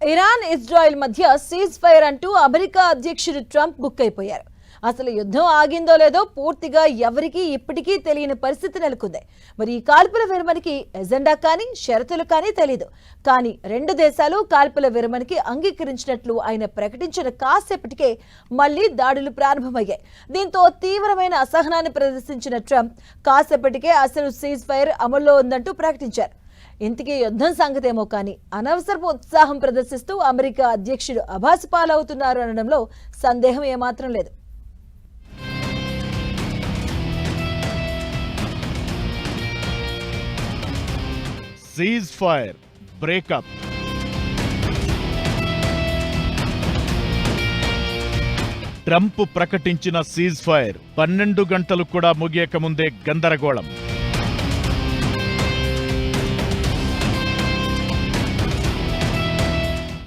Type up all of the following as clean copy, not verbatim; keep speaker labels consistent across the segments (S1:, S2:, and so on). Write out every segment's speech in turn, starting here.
S1: Iran Israel మధ్య cease fire అంటూ America అధ్యక్షుడు ట్రంప్ బుక్ అయిపోయారు. అసలు యుద్ధం ఆగిందో లేదో పూర్తిగా ఎవరికీ ఇప్పటికీ తెలియని పరిస్థితి నెలకొంది. మరి ఈ కాల్పుల విరమణకి ఎజెండా కానీ షరతులు కానీ తెలీదు. కానీ రెండు దేశాలు కాల్పుల విరమణకి అంగీకరించినట్లు ఆయన ప్రకటించిన కాసేపటికే మళ్లీ దాడులు ప్రారంభమయ్యాయి. దీంతో తీవ్రమైన అసహనాన్ని ప్రదర్శించిన ట్రంప్ కాసేపటికే అసలు సీజ్ ఫైర్ అమల్లో ఉందంటూ ప్రకటించారు. ఇంతకీ యుద్ధం సంగతేమో కానీ అనవసరపు ఉత్సాహం ప్రదర్శిస్తూ అమెరికా అధ్యక్షుడు అభాసుపాలవుతున్నారు అనడంలో సందేహం ఏమాత్రం లేదు.
S2: Cease fire breakup. ట్రంప్ ప్రకటించిన సీజ్ ఫైర్ 12 గంటలు కూడా ముగియక ముందే గందరగోళం.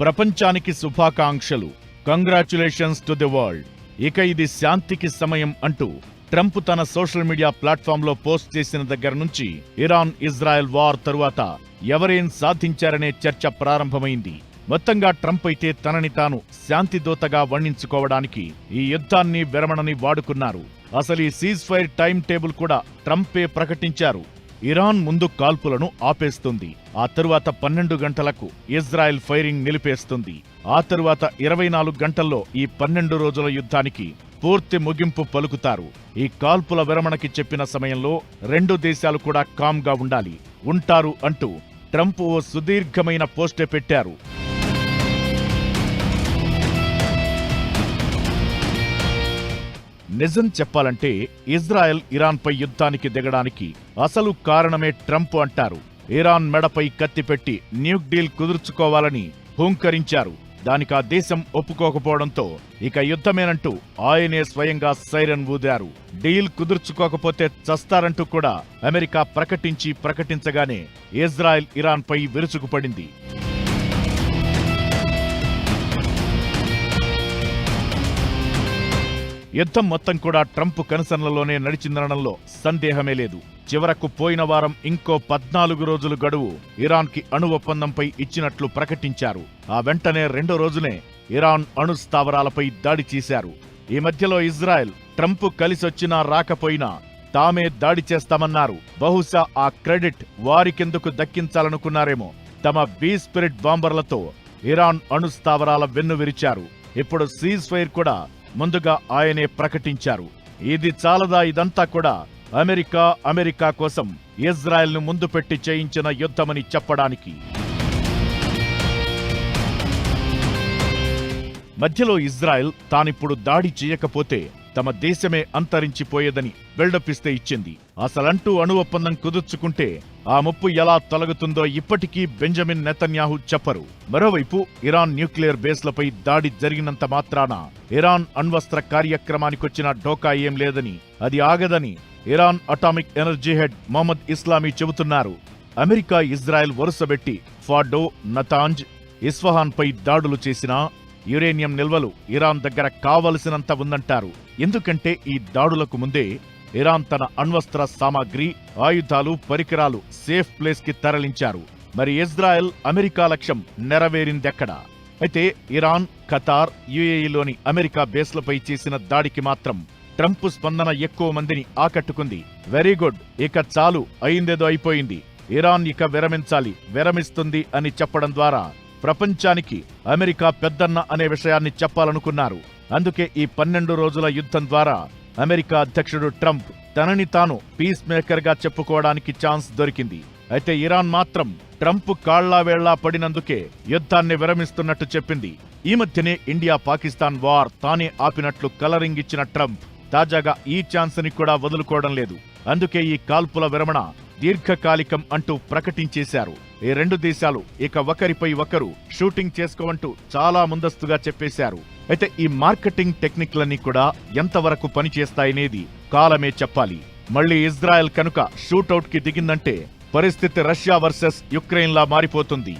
S2: ప్రపంచానికి శుభాకాంక్షలు, కంగ్రాచ్యులేషన్స్ టు ది వరల్డ్. ఇక ఇది శాంతికి సమయం అంటూ ట్రంప్ తన సోషల్ మీడియా ప్లాట్ఫామ్లో పోస్ట్ చేసిన దగ్గర నుంచి ఇరాన్ ఇజ్రాయెల్ వార్ తరువాత ఎవరేం సాధించారనే చర్చ ప్రారంభమైంది. మొత్తంగా ట్రంప్ అయితే తనని తాను శాంతిదూతగా వర్ణించుకోవడానికి ఈ యుద్ధాన్ని విరమణని వాడుకున్నారు. అసలు ఈ సీజ్ ఫైర్ టైం టేబుల్ కూడా ట్రంపే ప్రకటించారు. ఇరాన్ ముందు కాల్పులను ఆపేస్తుంది. ఆ తరువాత 12 గంటలకు ఇజ్రాయెల్ ఫైరింగ్ నిలిపేస్తుంది. ఆ తరువాత 24 గంటల్లో ఈ 12 రోజుల యుద్ధానికి పూర్తి ముగింపు పలుకుతారు. ఈ కాల్పుల విరమణకి చెప్పిన సమయంలో రెండు దేశాలు కూడా కామ్గా ఉండాలి, ఉంటారు అంటూ ట్రంప్ ఓ సుదీర్ఘమైన పోస్టే పెట్టారు. నిజం చెప్పాలంటే ఇజ్రాయెల్ ఇరాన్పై యుద్ధానికి దిగడానికి అసలు కారణమే ట్రంప్ అంటారు. ఇరాన్ మెడపై కత్తిపెట్టి న్యూక్ డీల్ కుదుర్చుకోవాలని హూంకరించారు. దానికి ఆ దేశం ఒప్పుకోకపోవడంతో ఇక యుద్ధమేనంటూ ఆయనే స్వయంగా సైరన్ ఊదారు. డీల్ కుదుర్చుకోకపోతే చస్తారంటూ కూడా అమెరికా ప్రకటించగానే ఇజ్రాయెల్ ఇరాన్పై విరుచుకుపడింది. యుద్ధం మొత్తం కూడా ట్రంప్ కనుసన్నలోనే నడిచిందనడంలో సందేహమే లేదు. చివరకు పోయిన వారం ఇంకో 14 రోజులు గడువు ఇరాన్కి అణు ఒప్పందంపై ఇచ్చినట్లు ప్రకటించారు. ఆ వెంటనే రెండో రోజునే ఇరాన్ అణు స్థావరాలపై దాడి చేశారు. ఈ మధ్యలో ఇజ్రాయెల్ ట్రంప్ కలిసొచ్చినా రాకపోయినా తామే దాడి చేస్తామన్నారు. బహుశా ఆ క్రెడిట్ వారికెందుకు దక్కించాలనుకున్నారేమో. తమ బీ స్పిరిట్ బాంబర్లతో ఇరాన్ అణు స్థావరాల వెన్నువిరిచారు. ఇప్పుడు సీజ్ ఫైర్ కూడా ముందుగా ఆయనే ప్రకటించారు. ఇది చాలదా ఇదంతా కూడా అమెరికా కోసం ఇజ్రాయెల్ను ముందు పెట్టి చేయించిన యుద్ధమని చెప్పడానికి? మధ్యలో ఇజ్రాయెల్ తానిప్పుడు దాడి చేయకపోతే తమ దేశమే అంతరించిపోయేదని బిల్డప్ ఇచ్చింది. అసలంటూ అణు ఒప్పందం కుదుర్చుకుంటే ఆ ముప్పు ఎలా తొలగుతుందో ఇప్పటికీ బెంజమిన్ నెతన్యాహు చెప్పరు. మరోవైపు ఇరాన్ న్యూక్లియర్ బేస్లపై దాడి జరిగినంత మాత్రాన ఇరాన్ అణ్వస్త్ర కార్యక్రమానికొచ్చిన ఢోకా ఏం లేదని, అది ఆగదని Iran atomic energy head Mohammad Eslami చెబుతున్నారు. అమెరికా ఇజ్రాయెల్ వరుసబెట్టి ఫార్డో, నతాంజ్, ఇస్ఫహాన్ పై దాడులు చేసినా యురేనియం నిల్వలు ఇరాన్ దగ్గర కావలసినంత ఉందంటారు. ఎందుకంటే ఈ దాడులకు ముందే ఇరాన్ తన అణ్వస్త్ర సామాగ్రి, ఆయుధాలు, పరికరాలు సేఫ్ ప్లేస్ కి తరలించారు. మరి ఇజ్రాయెల్ అమెరికా లక్ష్యం నెరవేరిందెక్కడ? అయితే ఇరాన్, ఖతార్, యుఏఈలోని అమెరికా బేస్లపై చేసిన దాడికి మాత్రం ట్రంప్ స్పందన ఎక్కువ మందిని ఆకట్టుకుంది. వెరీ గుడ్, ఇక చాలు, అయిందేదో అయిపోయింది, ఇరాన్ ఇక విరమించాలి, విరమిస్తుంది అని చెప్పడం ద్వారా ప్రపంచానికి అమెరికా పెద్దన్న అనే విషయాన్ని చెప్పాలనుకున్నారు. అందుకే ఈ 12 రోజుల యుద్ధం ద్వారా అమెరికా అధ్యక్షుడు ట్రంప్ తనని తాను పీస్ మేకర్ గా చెప్పుకోవడానికి ఛాన్స్ దొరికింది. అయితే ఇరాన్ మాత్రం ట్రంప్ కాళ్లా వేళ్లా పడినందుకే యుద్ధాన్ని విరమిస్తున్నట్టు చెప్పింది. ఈ మధ్యనే ఇండియా పాకిస్తాన్ వార్ తానే ఆపినట్లు కలరింగ్ ఇచ్చిన ట్రంప్ తాజాగా ఈ ఛాన్స్ ని కూడా వదులుకోవడం లేదు. అందుకే ఈ కాల్పుల విరమణ దీర్ఘకాలికం అంటూ ప్రకటించేశారు. ఈ రెండు దేశాలు ఇక ఒకరిపై ఒకరు షూటింగ్ చేసుకోవంటూ చాలా ముందస్తుగా చెప్పేశారు. అయితే ఈ మార్కెటింగ్ టెక్నిక్లన్నీ కూడా ఎంతవరకు పనిచేస్తాయనేది కాలమే చెప్పాలి. మళ్లీ ఇజ్రాయెల్ కనుక షూటౌట్ కి దిగిందంటే పరిస్థితి రష్యా వర్సెస్ యుక్రెయిన్ లా మారిపోతుంది.